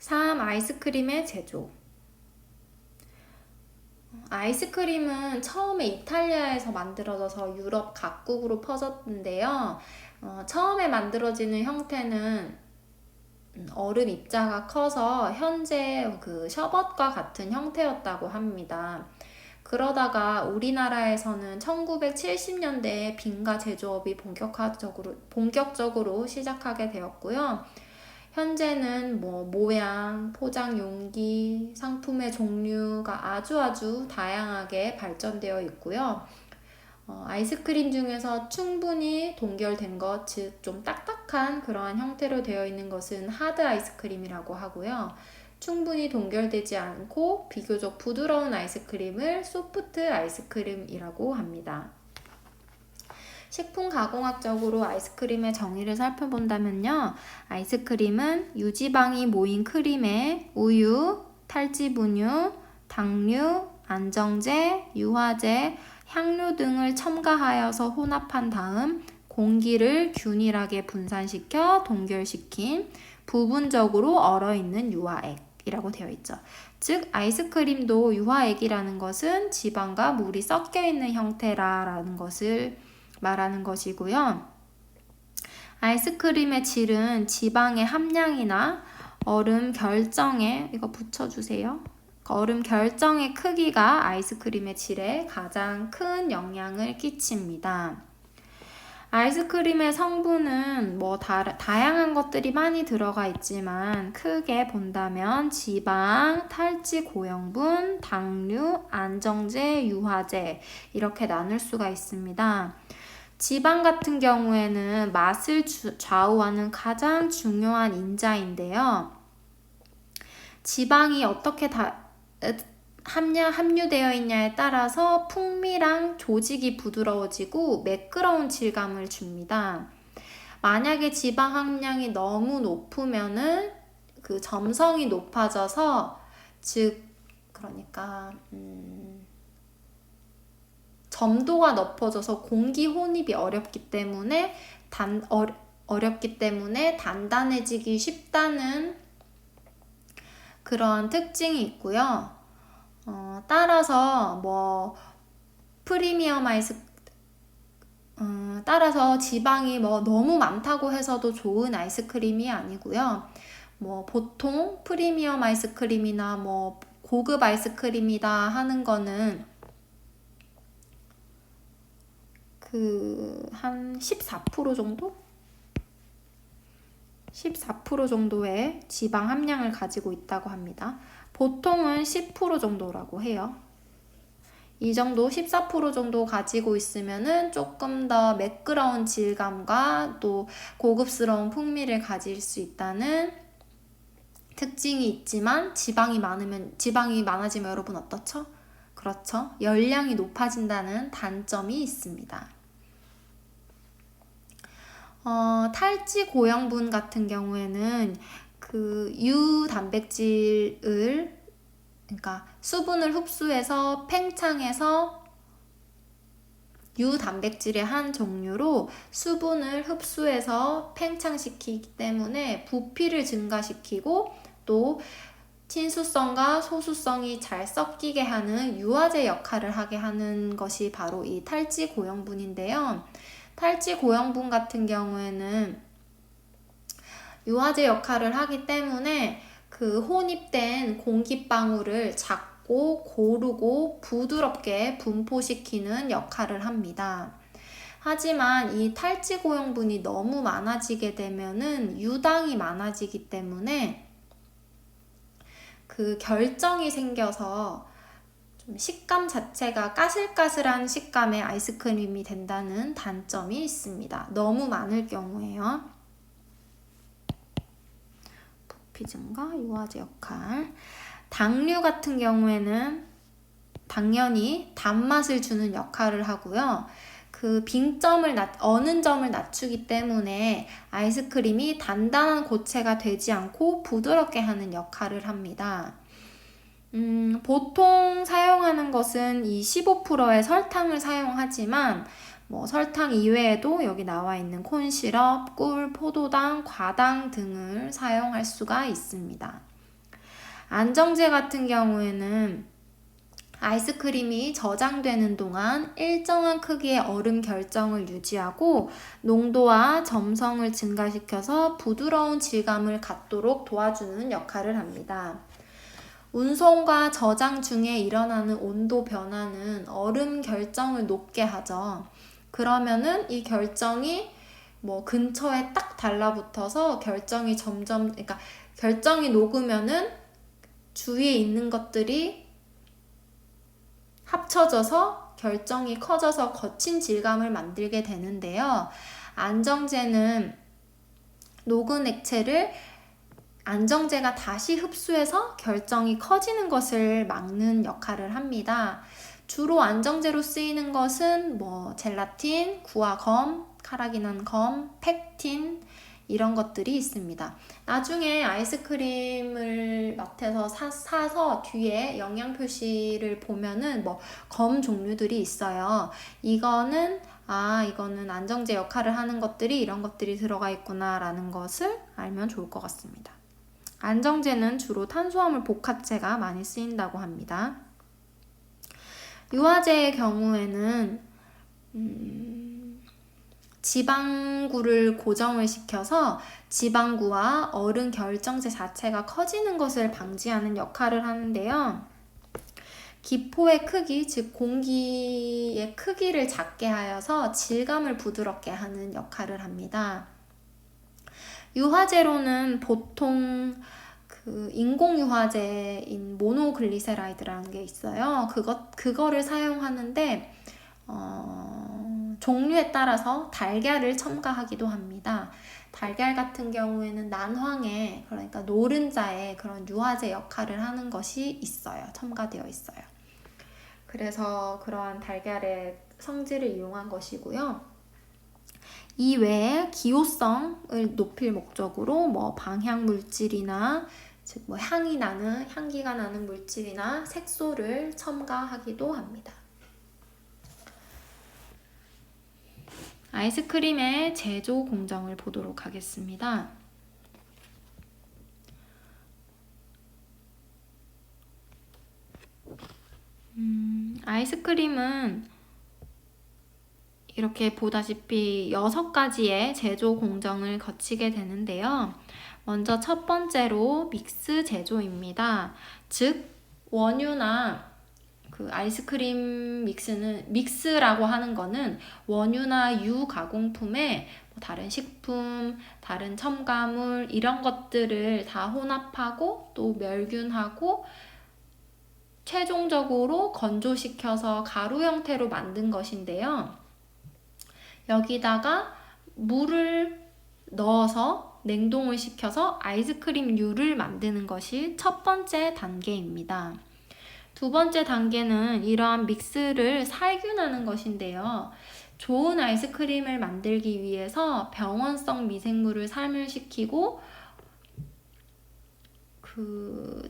3. 아이스크림의 제조. 아이스크림은 처음에 이탈리아에서 만들어져서 유럽 각국으로 퍼졌는데요. 처음에 만들어지는 형태는 얼음 입자가 커서 현재 그 셔벗과 같은 형태였다고 합니다. 그러다가 우리나라에서는 1970년대에 빙가 제조업이 본격적으로 시작하게 되었고요. 현재는 모양, 포장 용기, 상품의 종류가 아주 다양하게 발전되어 있고요. 아이스크림 중에서 충분히 동결된 것, 즉 좀 딱딱한 그러한 형태로 되어 있는 것은 하드 아이스크림이라고 하고요. 충분히 동결되지 않고 비교적 부드러운 아이스크림을 소프트 아이스크림이라고 합니다. 식품가공학적으로 아이스크림의 정의를 살펴본다면요. 아이스크림은 유지방이 모인 크림에 우유, 탈지분유, 당류, 안정제, 유화제, 향료 등을 첨가하여서 혼합한 다음 공기를 균일하게 분산시켜 동결시킨 부분적으로 얼어있는 유화액이라고 되어 있죠. 즉 아이스크림도 유화액이라는 것은 지방과 물이 섞여 있는 형태라는 것을 말하는 것이고요. 아이스크림의 질은 지방의 함량이나 얼음 결정에 이거 붙여주세요. 얼음 결정의 크기가 아이스크림의 질에 가장 큰 영향을 끼칩니다. 아이스크림의 성분은 다양한 것들이 많이 들어가 있지만 크게 본다면 지방, 탈지 고형분, 당류, 안정제, 유화제 이렇게 나눌 수가 있습니다. 지방 같은 경우에는 맛을 좌우하는 가장 중요한 인자인데요. 지방이 어떻게 함유되어 있냐에 따라서 풍미랑 조직이 부드러워지고 매끄러운 질감을 줍니다. 만약에 지방 함량이 너무 높으면은 그 점성이 높아져서 그러니까 점도가 높아져서 공기 혼입이 어렵기 때문에 단단해지기 쉽다는 그런 특징이 있고요. 따라서 따라서 지방이 너무 많다고 해서도 좋은 아이스크림이 아니고요. 보통 프리미엄 아이스크림이나 고급 아이스크림이다 하는 거는 한 14% 정도? 14% 정도의 지방 함량을 가지고 있다고 합니다. 보통은 10% 정도라고 해요. 이 정도 14% 정도 가지고 있으면은 조금 더 매끄러운 질감과 또 고급스러운 풍미를 가질 수 있다는 특징이 있지만 지방이 많아지면 여러분 어떻죠? 그렇죠. 열량이 높아진다는 단점이 있습니다. 탈지 고형분 같은 경우에는 유 단백질을 그러니까 수분을 흡수해서 팽창해서 유 단백질의 한 종류로 수분을 흡수해서 팽창시키기 때문에 부피를 증가시키고 또 친수성과 소수성이 잘 섞이게 하는 유화제 역할을 하게 하는 것이 바로 이 탈지 고형분인데요. 탈지 고형분 같은 경우에는 유화제 역할을 하기 때문에 혼입된 공기방울을 작고 고르고 부드럽게 분포시키는 역할을 합니다. 하지만 이 탈지 고형분이 너무 많아지게 되면은 유당이 많아지기 때문에 결정이 생겨서 좀 식감 자체가 까슬까슬한 식감의 아이스크림이 된다는 단점이 있습니다. 너무 많을 경우에요. 부피 증가, 유화제 역할. 당류 같은 경우에는 당연히 단맛을 주는 역할을 하고요. 어는 점을 낮추기 때문에 아이스크림이 단단한 고체가 되지 않고 부드럽게 하는 역할을 합니다. 보통 사용하는 것은 이 15%의 설탕을 사용하지만 설탕 이외에도 여기 나와 있는 콘시럽, 꿀, 포도당, 과당 등을 사용할 수가 있습니다. 안정제 같은 경우에는 아이스크림이 저장되는 동안 일정한 크기의 얼음 결정을 유지하고 농도와 점성을 증가시켜서 부드러운 질감을 갖도록 도와주는 역할을 합니다. 운송과 저장 중에 일어나는 온도 변화는 얼음 결정을 녹게 하죠. 그러면은 이 결정이 근처에 딱 달라붙어서 결정이 그러니까 결정이 녹으면은 주위에 있는 것들이 합쳐져서 결정이 커져서 거친 질감을 만들게 되는데요. 안정제는 녹은 액체를 안정제가 다시 흡수해서 결정이 커지는 것을 막는 역할을 합니다. 주로 안정제로 쓰이는 것은 젤라틴, 구아검, 카라기난 검, 펙틴 이런 것들이 있습니다. 나중에 아이스크림을 마트에서 사서 뒤에 영양 표시를 보면은 검 종류들이 있어요. 이거는 안정제 역할을 하는 것들이 이런 것들이 들어가 있구나 라는 것을 알면 좋을 것 같습니다. 안정제는 주로 탄수화물 복합제가 많이 쓰인다고 합니다. 유화제의 경우에는 지방구를 고정을 시켜서 지방구와 얼음 결정체 자체가 커지는 것을 방지하는 역할을 하는데요. 기포의 크기, 즉 공기의 크기를 작게 하여서 질감을 부드럽게 하는 역할을 합니다. 유화제로는 보통 인공유화제인 모노글리세라이드라는 게 있어요. 그거를 사용하는데 종류에 따라서 달걀을 첨가하기도 합니다. 달걀 같은 경우에는 난황에, 그러니까 노른자에 그런 유화제 역할을 하는 것이 있어요. 첨가되어 있어요. 그래서 그러한 달걀의 성질을 이용한 것이고요. 이 외에 기호성을 높일 목적으로 방향 물질이나 즉 향기가 나는 물질이나 색소를 첨가하기도 합니다. 아이스크림의 제조 공정을 보도록 하겠습니다. 아이스크림은 이렇게 보다시피 6가지의 제조 공정을 거치게 되는데요. 먼저 첫 번째로 믹스 제조입니다. 즉 원유나 아이스크림 믹스라고 하는 거는 원유나 유 가공품에 다른 식품, 다른 첨가물 이런 것들을 다 혼합하고 또 멸균하고 최종적으로 건조시켜서 가루 형태로 만든 것인데요. 여기다가 물을 넣어서 냉동을 시켜서 아이스크림류를 만드는 것이 첫 번째 단계입니다. 두 번째 단계는 이러한 믹스를 살균하는 것인데요. 좋은 아이스크림을 만들기 위해서 병원성 미생물을 살균시키고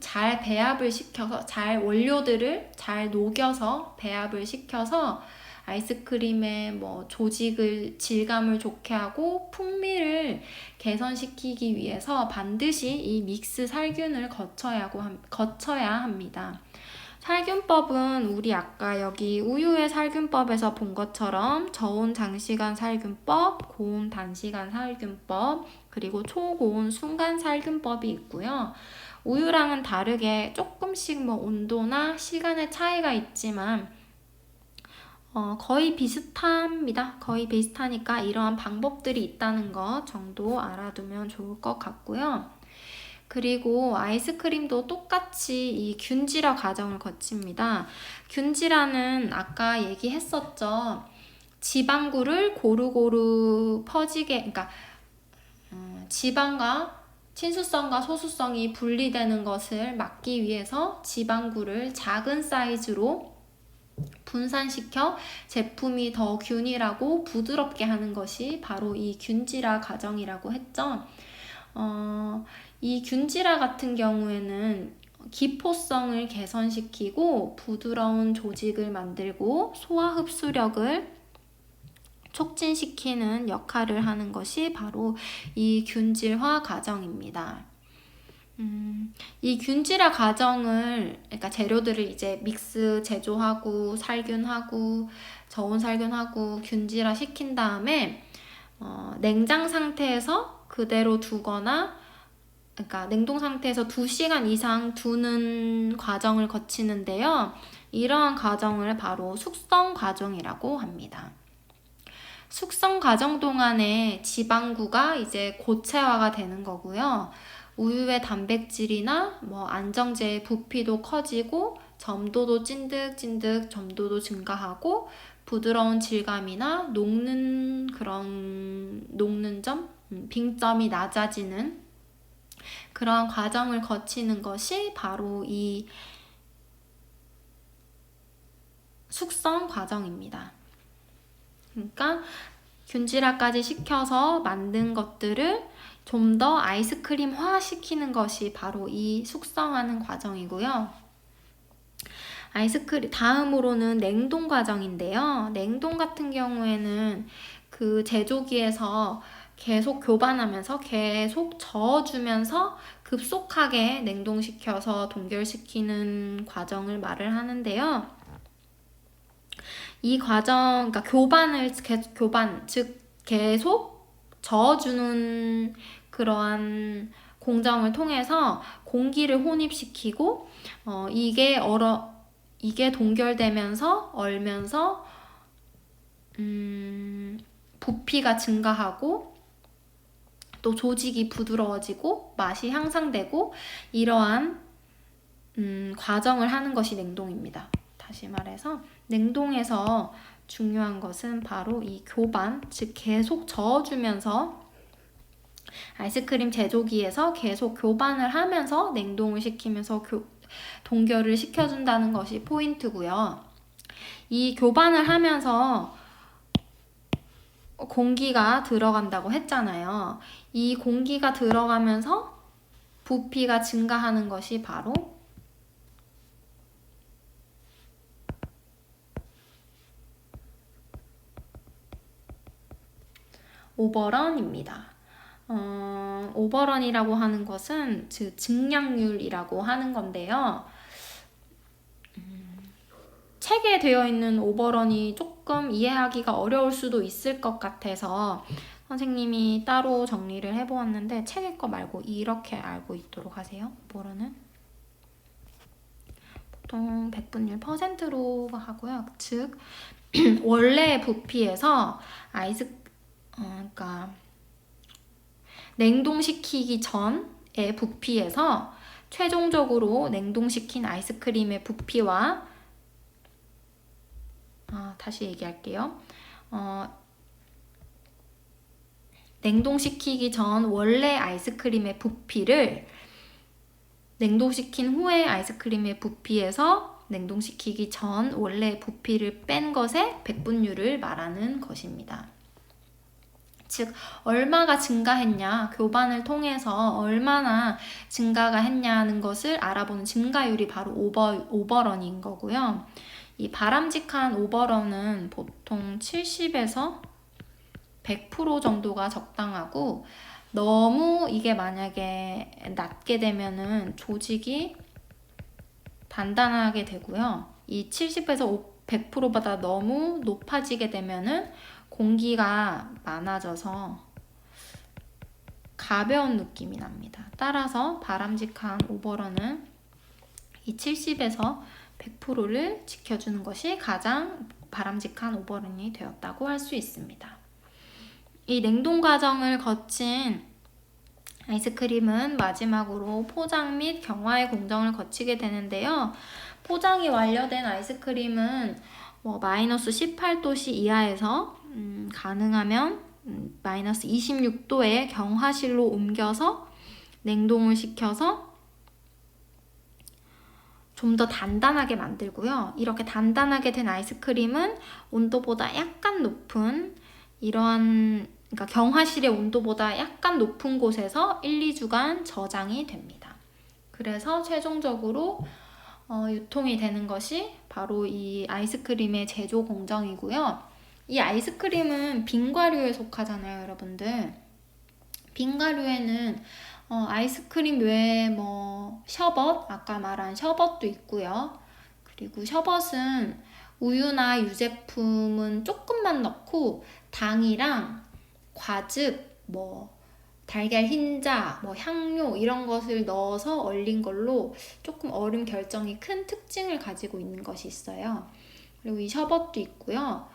잘 배합을 시켜서 원료들을 잘 녹여서 배합을 시켜서 아이스크림의 조직을 질감을 좋게 하고 풍미를 개선시키기 위해서 반드시 이 믹스 살균을 거쳐야 합니다. 살균법은 우리 아까 여기 우유의 살균법에서 본 것처럼 저온 장시간 살균법, 고온 단시간 살균법, 그리고 초고온 순간 살균법이 있고요. 우유랑은 다르게 조금씩 온도나 시간의 차이가 있지만 거의 비슷합니다. 거의 비슷하니까 이러한 방법들이 있다는 것 정도 알아두면 좋을 것 같고요. 그리고 아이스크림도 똑같이 이 균질화 과정을 거칩니다. 균질화는 아까 얘기했었죠. 지방구를 고루고루 퍼지게, 그러니까 지방과 친수성과 소수성이 분리되는 것을 막기 위해서 지방구를 작은 사이즈로 분산시켜 제품이 더 균일하고 부드럽게 하는 것이 바로 이 균질화 과정이라고 했죠. 이 균질화 같은 경우에는 기포성을 개선시키고 부드러운 조직을 만들고 소화 흡수력을 촉진시키는 역할을 하는 것이 바로 이 균질화 과정입니다. 이 균질화 과정을, 그러니까 재료들을 이제 믹스 제조하고 살균하고 저온 살균하고 균질화 시킨 다음에 냉장 상태에서 그대로 두거나, 그러니까 냉동 상태에서 2시간 이상 두는 과정을 거치는데요. 이러한 과정을 바로 숙성 과정이라고 합니다. 숙성 과정 동안에 지방구가 이제 고체화가 되는 거고요. 우유의 단백질이나 안정제의 부피도 커지고 점도도 찐득찐득 점도도 증가하고 부드러운 질감이나 녹는 점, 빙점이 낮아지는 그러한 과정을 거치는 것이 바로 이 숙성 과정입니다. 그러니까 균질화까지 시켜서 만든 것들을 좀 더 아이스크림화 시키는 것이 바로 이 숙성하는 과정이고요. 다음으로는 냉동 과정인데요. 냉동 같은 경우에는 그 제조기에서 계속 교반하면서 계속 저어주면서 급속하게 냉동시켜서 동결시키는 과정을 말을 하는데요. 이 과정, 그러니까 즉 계속 저어주는 그러한 공정을 통해서 공기를 혼입시키고 이게 동결되면서 얼면서 부피가 증가하고 또 조직이 부드러워지고 맛이 향상되고 이러한 과정을 하는 것이 냉동입니다. 다시 말해서 냉동에서 중요한 것은 바로 이 교반, 즉 계속 저어주면서 아이스크림 제조기에서 계속 교반을 하면서 냉동을 시키면서 동결을 시켜준다는 것이 포인트고요. 이 교반을 하면서 공기가 들어간다고 했잖아요. 이 공기가 들어가면서 부피가 증가하는 것이 바로 오버런입니다. 오버런이라고 하는 것은 즉 증량률이라고 하는 건데요. 책에 되어 있는 오버런이 조금 이해하기가 어려울 수도 있을 것 같아서 선생님이 따로 정리를 해보았는데 책의 거 말고 이렇게 알고 있도록 하세요. 오버런은 보통 백분율 %로 하고요. 즉 원래 부피에서 그러니까 냉동시키기 전의 부피에서 최종적으로 냉동시킨 아이스크림의 부피와 다시 얘기할게요. 냉동시키기 전 원래 아이스크림의 부피를 냉동시킨 후에 아이스크림의 부피에서 냉동시키기 전 원래 부피를 뺀 것의 백분율을 말하는 것입니다. 즉 얼마가 증가했냐, 교반을 통해서 얼마나 증가가 했냐는 것을 알아보는 증가율이 바로 오버런인 거고요. 이 바람직한 오버런은 보통 70에서 100% 정도가 적당하고 너무 이게 만약에 낮게 되면은 조직이 단단하게 되고요. 이 70에서 100%보다 너무 높아지게 되면은 공기가 많아져서 가벼운 느낌이 납니다. 따라서 바람직한 오버런은 이 70에서 100%를 지켜주는 것이 가장 바람직한 오버런이 되었다고 할 수 있습니다. 이 냉동 과정을 거친 아이스크림은 마지막으로 포장 및 경화의 공정을 거치게 되는데요. 포장이 완료된 아이스크림은 마이너스 18도씨 이하에서 가능하면 마이너스 26도의 경화실로 옮겨서 냉동을 시켜서 좀 더 단단하게 만들고요. 이렇게 단단하게 된 아이스크림은 온도보다 약간 높은 그러니까 경화실의 온도보다 약간 높은 곳에서 1, 2주간 저장이 됩니다. 그래서 최종적으로 유통이 되는 것이 바로 이 아이스크림의 제조 공정이고요. 이 아이스크림은 빙과류에 속하잖아요, 여러분들. 빙과류에는 아이스크림 외에 셔벗, 아까 말한 셔벗도 있고요. 그리고 셔벗은 우유나 유제품은 조금만 넣고 당이랑 과즙, 달걀 흰자, 향료 이런 것을 넣어서 얼린 걸로 조금 얼음 결정이 큰 특징을 가지고 있는 것이 있어요. 그리고 이 셔벗도 있고요.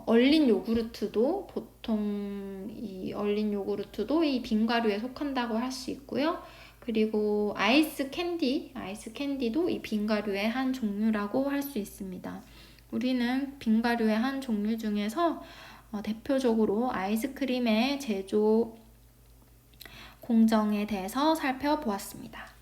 얼린 요구르트도 보통 이 얼린 요구르트도 이 빙과류에 속한다고 할 수 있고요. 그리고 아이스 캔디도 이 빙과류의 한 종류라고 할 수 있습니다. 우리는 빙과류의 한 종류 중에서 대표적으로 아이스크림의 제조 공정에 대해서 살펴보았습니다.